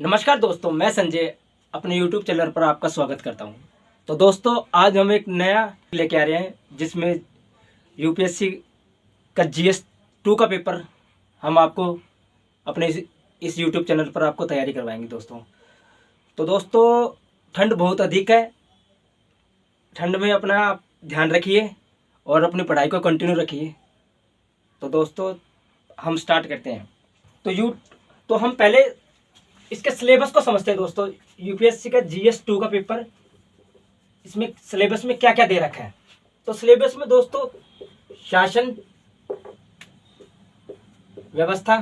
नमस्कार दोस्तों, मैं संजय अपने YouTube चैनल पर आपका स्वागत करता हूं। तो दोस्तों, आज हम एक नया लेके आ रहे हैं जिसमें यूपीएससी का GS2 का पेपर हम आपको अपने इस YouTube चैनल पर आपको तैयारी करवाएंगे दोस्तों। तो दोस्तों, ठंड बहुत अधिक है। ठंड में अपना आप ध्यान रखिए और अपनी पढ़ाई को कंटिन्यू रखिए। तो दोस्तों, हम स्टार्ट करते हैं। तो हम पहले इसके सिलेबस को समझते हैं दोस्तों। यूपीएससी का GS2 का पेपर, इसमें सिलेबस में क्या क्या दे रखा है। तो सिलेबस में दोस्तों शासन व्यवस्था,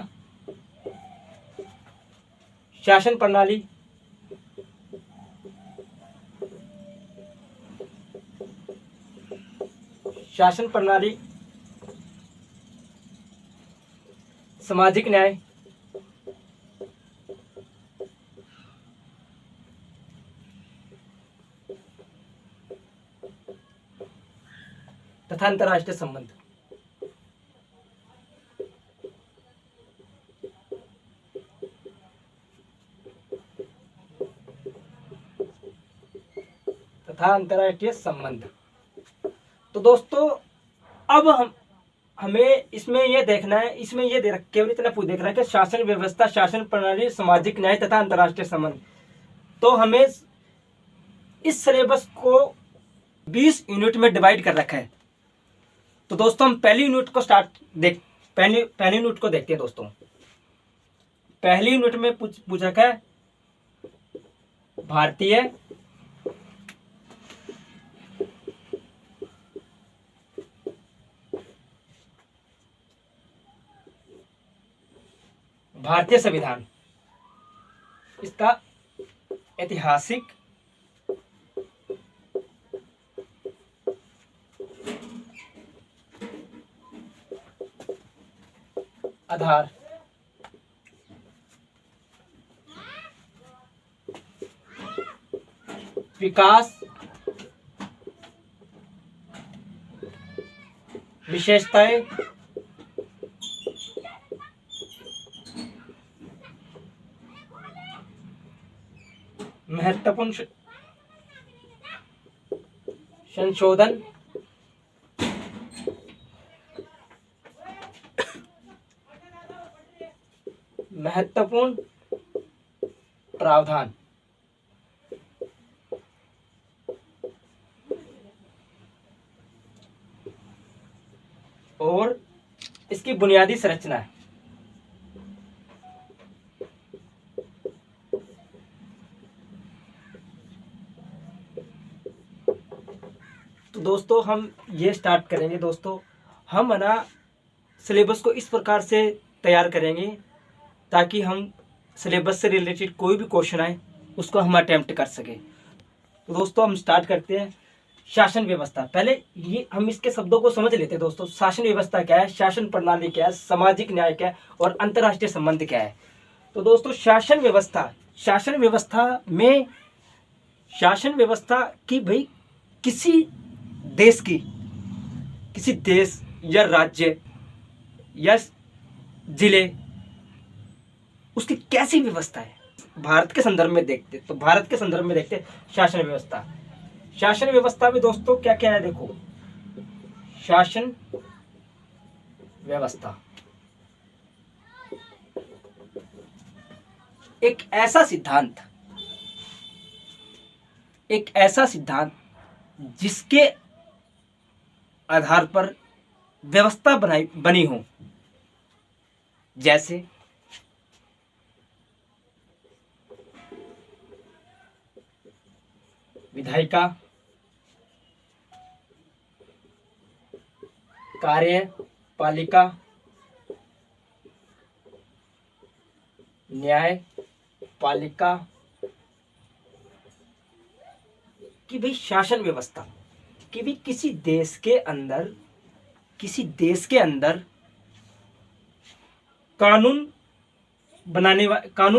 शासन प्रणाली, शासन प्रणाली, सामाजिक न्याय, तथा अंतर्राष्ट्रीय संबंध। तो दोस्तों, अब हमें इसमें यह देखना है, इसमें यह केवल इतना देखना है कि शासन व्यवस्था, शासन प्रणाली, सामाजिक न्याय तथा अंतर्राष्ट्रीय संबंध। तो हमें इस सिलेबस को 20 यूनिट में डिवाइड कर रखा है। तो दोस्तों, हम पहली यूनिट को पहली यूनिट को देखते हैं दोस्तों। पहली यूनिट में पूछा क्या है? भारतीय संविधान, इसका ऐतिहासिक आधार, विकास, विशेषताएं, महत्वपूर्ण संशोधन, महत्वपूर्ण प्रावधान और इसकी बुनियादी संरचना है। तो दोस्तों, हम ये स्टार्ट करेंगे दोस्तों। हम है ना सिलेबस को इस प्रकार से तैयार करेंगे ताकि हम सिलेबस से रिलेटेड कोई भी क्वेश्चन आए उसको हम अटेम्प्ट कर सके। तो दोस्तों, हम स्टार्ट करते हैं। शासन व्यवस्था, पहले ये हम इसके शब्दों को समझ लेते हैं दोस्तों। शासन व्यवस्था क्या है, शासन प्रणाली क्या है, सामाजिक न्याय क्या है और अंतर्राष्ट्रीय संबंध क्या है। तो दोस्तों, शासन व्यवस्था की भाई किसी देश या राज्य या जिले, उसकी कैसी व्यवस्था है, भारत के संदर्भ में देखते। तो भारत के संदर्भ में देखते शासन व्यवस्था। शासन व्यवस्था में दोस्तों क्या क्या है, देखो। शासन व्यवस्था एक ऐसा सिद्धांत जिसके आधार पर व्यवस्था बनी हो, जैसे विधायिका, कार्यपालिका, न्यायपालिका की भाई शासन व्यवस्था कि भी किसी देश के अंदर कानून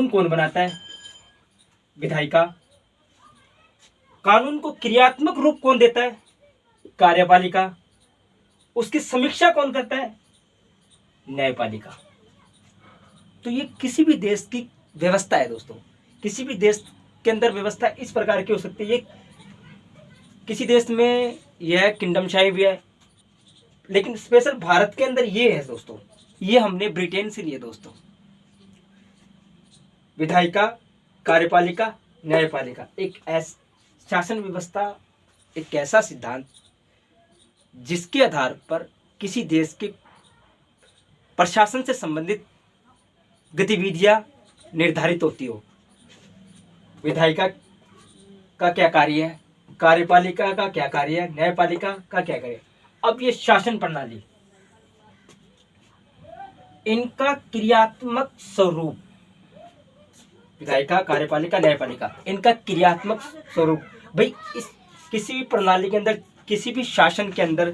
कौन बनाता है? विधायिका। कानून को क्रियात्मक रूप कौन देता है? कार्यपालिका। उसकी समीक्षा कौन करता है? न्यायपालिका। तो ये किसी भी देश की व्यवस्था है दोस्तों। किसी भी देश के अंदर व्यवस्था इस प्रकार की हो सकती है। किसी देश में यह किंगडमशाही भी है, लेकिन स्पेशल भारत के अंदर ये है दोस्तों, ये हमने ब्रिटेन से लिए दोस्तों। विधायिका, कार्यपालिका, न्यायपालिका, एक शासन व्यवस्था एक ऐसा सिद्धांत जिसके आधार पर किसी देश के प्रशासन से संबंधित गतिविधियां निर्धारित होती हो। विधायिका का क्या कार्य है, कार्यपालिका का क्या कार्य है, न्यायपालिका का क्या कार्य है। अब ये शासन प्रणाली, इनका क्रियात्मक स्वरूप, विधायिका, कार्यपालिका, न्यायपालिका, इनका क्रियात्मक स्वरूप, भाई इस किसी भी प्रणाली के अंदर, किसी भी शासन के अंदर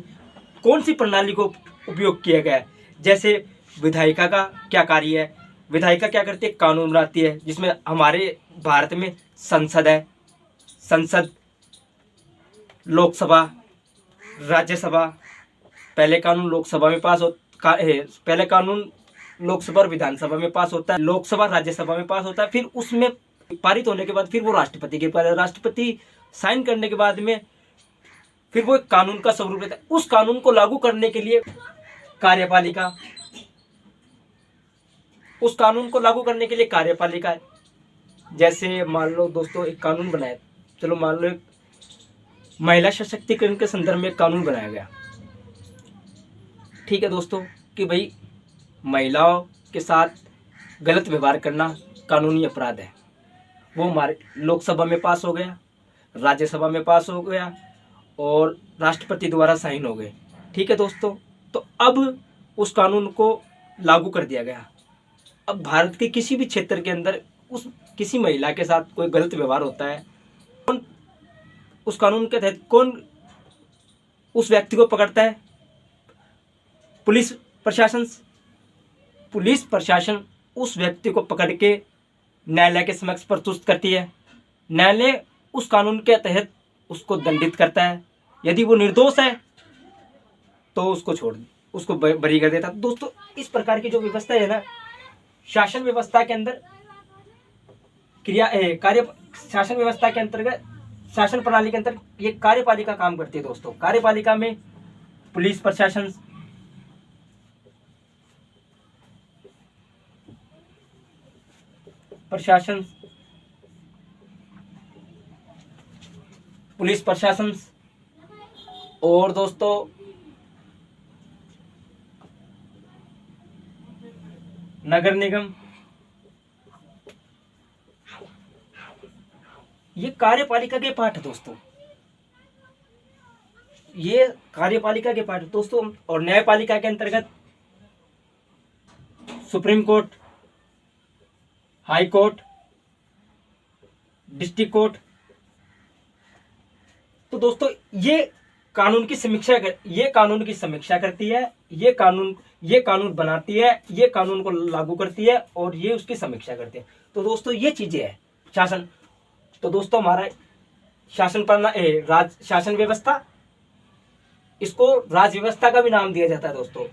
कौन सी प्रणाली को उपयोग किया गया है। जैसे विधायिका का क्या कार्य है, विधायिका क्या करती है, कानून बनाती है, जिसमें हमारे भारत में संसद है, संसद, लोकसभा, राज्यसभा। पहले कानून लोकसभा में पास पहले कानून लोकसभा और विधानसभा में पास होता है, लोकसभा राज्यसभा में पास होता है, फिर उसमें पारित होने के बाद फिर वो राष्ट्रपति के पास, राष्ट्रपति साइन करने के बाद में फिर वो एक कानून का स्वरूप लेता है। उस कानून को लागू करने के लिए कार्यपालिका, उस कानून को लागू करने के लिए कार्यपालिका है। जैसे मान लो दोस्तों एक कानून बनाया, चलो मान लो एक महिला सशक्तिकरण के संदर्भ में एक कानून बनाया गया, ठीक है दोस्तों, कि भाई महिलाओं के साथ गलत व्यवहार करना कानूनी अपराध है। वो हमारे लोकसभा में पास हो गया, राज्यसभा में पास हो गया और राष्ट्रपति द्वारा साइन हो गए, ठीक है दोस्तों। तो अब उस कानून को लागू कर दिया गया। अब भारत के किसी भी क्षेत्र के अंदर उस किसी महिला के साथ कोई गलत व्यवहार होता है, कौन उस कानून के तहत कौन उस व्यक्ति को पकड़ता है, पुलिस प्रशासन। पुलिस प्रशासन उस व्यक्ति को पकड़ के न्यायालय के समक्ष प्रस्तुत करती है। न्यायालय उस कानून के तहत उसको दंडित करता है। यदि वो निर्दोष है तो उसको बरी कर देता है। दोस्तों इस प्रकार की जो व्यवस्था है ना, शासन व्यवस्था के अंदर शासन व्यवस्था के अंतर्गत, शासन प्रणाली के अंतर ये कार्यपालिका काम करती है दोस्तों। कार्यपालिका में पुलिस प्रशासन, पुलिस प्रशासन और दोस्तों नगर निगम, ये कार्यपालिका के पार्ट है दोस्तों, ये कार्यपालिका के पार्ट दोस्तों। और न्यायपालिका के अंतर्गत supreme court, high court, district court. तो दोस्तों ये कानून की समीक्षा करती है, ये कानून बनाती है, ये कानून को लागू करती है और ये उसकी समीक्षा करती है। तो दोस्तों ये चीजें है शासन। तो दोस्तों हमारा शासन व्यवस्था, इसको राज व्यवस्था का भी नाम दिया जाता है दोस्तों।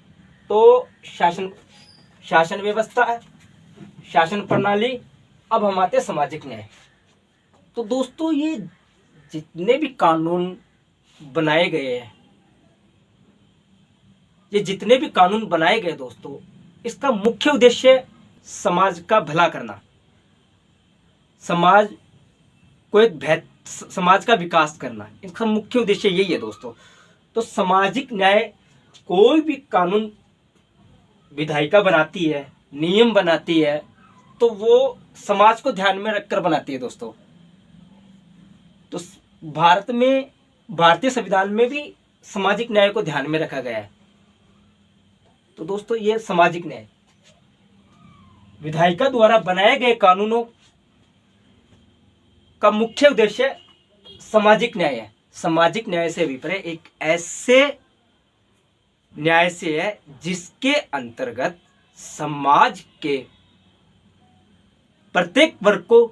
तो शासन व्यवस्था है, शासन प्रणाली। अब हम आते हैं सामाजिक न्याय। तो दोस्तों ये जितने भी कानून बनाए गए हैं, ये जितने भी कानून बनाए गए दोस्तों, इसका मुख्य उद्देश्य समाज का भला करना, समाज का विकास करना, इसका मुख्य उद्देश्य यही है दोस्तों। तो सामाजिक न्याय, कोई भी कानून विधायिका बनाती है, नियम बनाती है, तो वो समाज को ध्यान में रखकर बनाती है दोस्तों। तो भारतीय संविधान में भी सामाजिक न्याय को ध्यान में रखा गया है। तो दोस्तों ये सामाजिक न्याय, विधायिका द्वारा बनाए गए कानूनों का मुख्य उद्देश्य सामाजिक न्याय है। सामाजिक न्याय से अभिप्राय एक ऐसे न्याय से है जिसके अंतर्गत समाज के प्रत्येक वर्ग को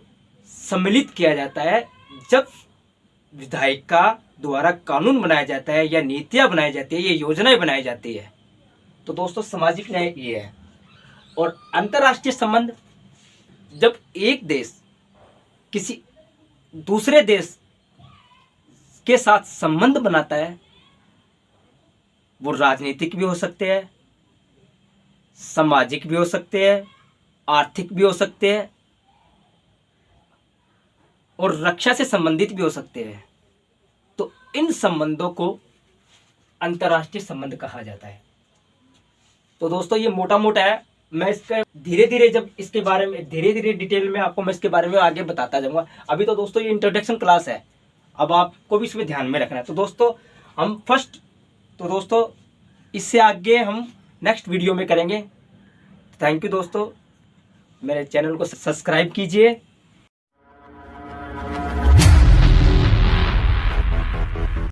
सम्मिलित किया जाता है। जब विधायिका द्वारा कानून बनाया जाता है या नीतियां बनाई जाती है, ये योजनाएं बनाई जाती है, तो दोस्तों सामाजिक न्याय ये है। और अंतर्राष्ट्रीय संबंध, जब एक देश किसी दूसरे देश के साथ संबंध बनाता है, वो राजनीतिक भी हो सकते हैं, सामाजिक भी हो सकते हैं, आर्थिक भी हो सकते हैं और रक्षा से संबंधित भी हो सकते हैं। तो इन संबंधों को अंतर्राष्ट्रीय संबंध कहा जाता है। तो दोस्तों ये मोटा मोटा है, मैं इसका धीरे धीरे जब इसके बारे में धीरे धीरे डिटेल में आपको मैं इसके बारे में आगे बताता जाऊंगा। अभी तो दोस्तों ये इंट्रोडक्शन क्लास है, अब आपको भी इसमें ध्यान में रखना है। तो दोस्तों इससे आगे हम नेक्स्ट वीडियो में करेंगे। थैंक यू दोस्तों, मेरे चैनल को सब्सक्राइब कीजिए।